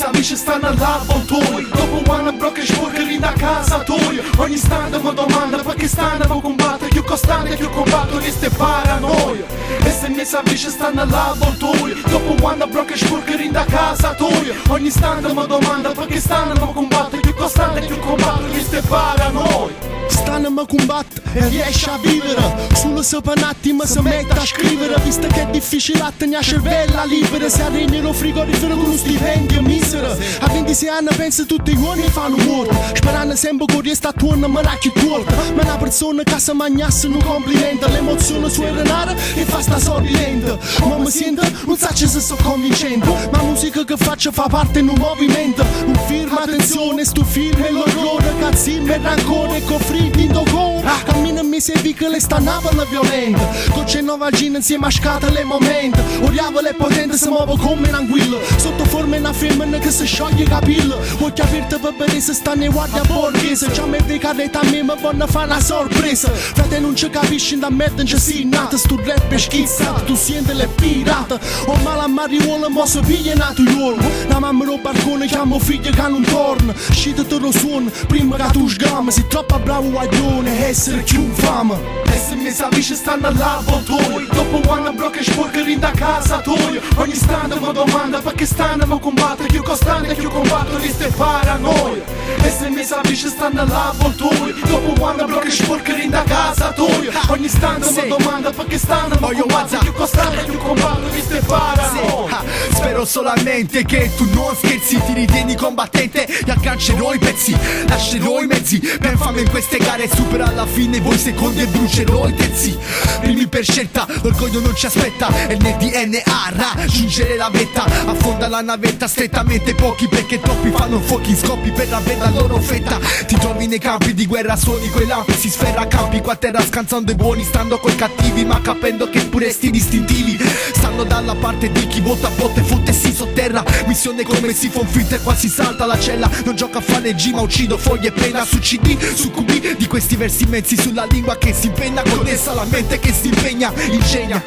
mesi amici stanno all'avvoltoio, dopo quando blocca sporcari da casa tua. Ogni istante mi domanda perché stanno a combattere, più costante più combatto queste paranoia. E se mesi amici stanno all'avvoltoio, dopo quando blocca sporcari da casa tua. Ogni istante mi domanda perché stanno a combattere, più costante più combatto queste paranoia. Stanno a combattere e riesce a vivere, solo se per un attimo si mette a scrivere, visto che è difficile a tenere cervella libera, se arregni lo frigorifero con uno stipendio misero. A 26 anni penso tutti i giorni fanno morto, sperando sempre che riesca a tornare ma non più torta. Ma una persona che si magnasse un complimento, l'emozione sua renare e fa sta sorridente. Ma mi sento, non so se sto convincendo, ma la musica che faccio fa parte di un movimento. Un film, attenzione, sto film è l'orrore, cazzimmo e rancore, conflitti in dogone. Cammina mi servi che le stanavano violente, con c'è nuova gina insieme a scatole momenti. Odiavo le potenti si muove come un'anguilla, sotto forma una femmina che si scioglie i capelli. Occhi aperti per vedere se stanno in guardia borghese, già mi decadete a me ma vogliono fare una sorpresa. Frate non ci capisci da merda non ci sei nata, sto rap è schizzato, tu senti le pirate. Ho male a mariuola ma si piglia nato giorno, la mamma ro barcone chiamo figlio che non torna. Scite te lo suono prima che tu sgama, sei troppo bravo guaglione essere più fama. E se mesi amici stanno all'avvoltoio, dopo quando blocca sporcari da casa tua. Ogni istante mi domanda perché stanno a combattere, più costante più combatto queste paranoia. E se mesi amici stanno all'avvoltoio, dopo quando blocca sporcari da casa tua. Ogni istante mi domanda perché stanno a combattere, più costante più combatto queste paranoia. Spero solamente che tu non scherzi, ti ritieni combattente e aggancerò i pezzi, lascerò i mezzi per fame in queste gare, supera alla fine voi secondi e brucerò i terzi. Primi per scelta, l'orgoglio non ci aspetta, è nel DNA raggiungere la vetta. Affonda la navetta strettamente pochi, perché troppi fanno fuochi scoppi per avere la loro fetta. Ti trovi nei campi di guerra, suoni quei lampi, si sferra a campi qua a terra scansando i buoni, stando coi cattivi ma capendo che pure sti distintivi stanno dalla parte di chi vota a volte fotte e si sotterra. Missione come si fa un filter, quasi salta la cella, non gioca a fare G ma uccido foglie e penna su CD, su QB di questi versi immensi sulla lingua che si impenna, connessa la mente che si impegna, ingegna.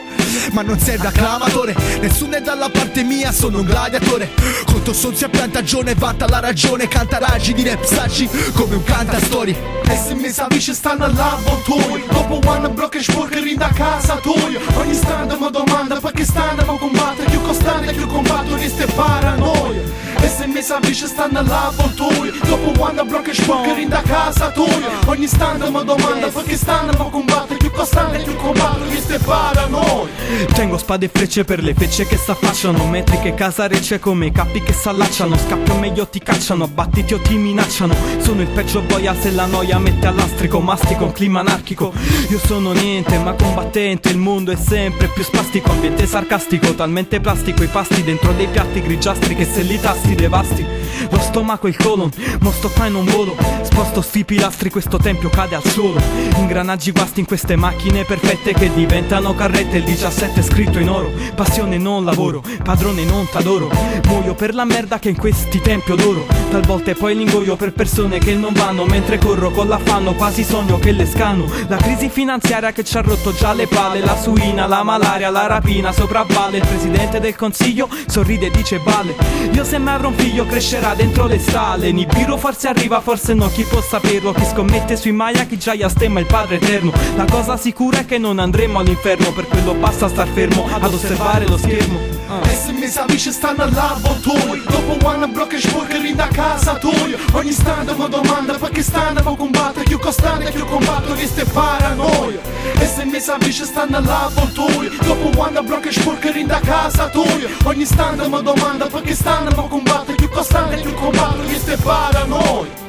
Ma non serve acclamatore, nessuno è dalla parte mia, sono un gladiatore. Conto son sia piantagione, vanta la ragione, canta raggi di rap saggi come un cantastorie. E se mesi amici stanno all'avvoltoio, dopo quando blocca sporcari da casa tua. Ogni istante mi domanda perché stanno a combattere, più costante più combatto queste paranoia. E se mesi amici stanno all'avvoltoio, dopo quando blocca sporcari da casa tua. Ogni istante mi domanda perché stanno a combattere, più costante più combatto queste paranoia. Tengo spade e frecce per le fecce che s'affacciano, metriche casarecce come i capi che s'allacciano. Scappi o meglio ti cacciano, abbattiti o ti minacciano. Sono il peggio boia se la noia mette all'astrico, mastico un clima anarchico. Io sono niente ma combattente, il mondo è sempre più spastico, ambiente sarcastico, talmente plastico i pasti dentro dei piatti grigiastri che se li tasti devasti lo stomaco e il colon. Mo sto qua in un volo, sposto sti pilastri, questo tempio cade al suolo. Ingranaggi guasti in queste macchine perfette che diventano carrette. Il 17 scritto in oro, passione non lavoro, padrone non t'adoro. Muoio per la merda che in questi tempi odoro, talvolta poi l'ingoio per persone che non vanno, mentre corro con l'affanno quasi sogno che le scano. La crisi finanziaria che ci ha rotto già le palle, la suina, la malaria, la rapina sopravvale. Il presidente del consiglio sorride e dice balle. Io se mai avrò un figlio crescerà dentro le stalle. Nibiru forse arriva, forse no, chi può saperlo. Chi scommette sui Maya, chi già stemma il padre eterno. La cosa sicura è che non andremo all'inferno, per quello basta star fermo ad osservare lo schermo. E se mesi amici stanno all'avvoltoio, dopo quando blocca sporcari da casa tua. Ogni istante mi domanda perché stanno a combattere, più costante più combatto queste paranoia. E se mesi amici stanno all'avvoltoio, dopo quando blocca sporcari da casa tua. Ogni istante mi domanda perché stanno a combattere, più costante più combatto queste paranoia.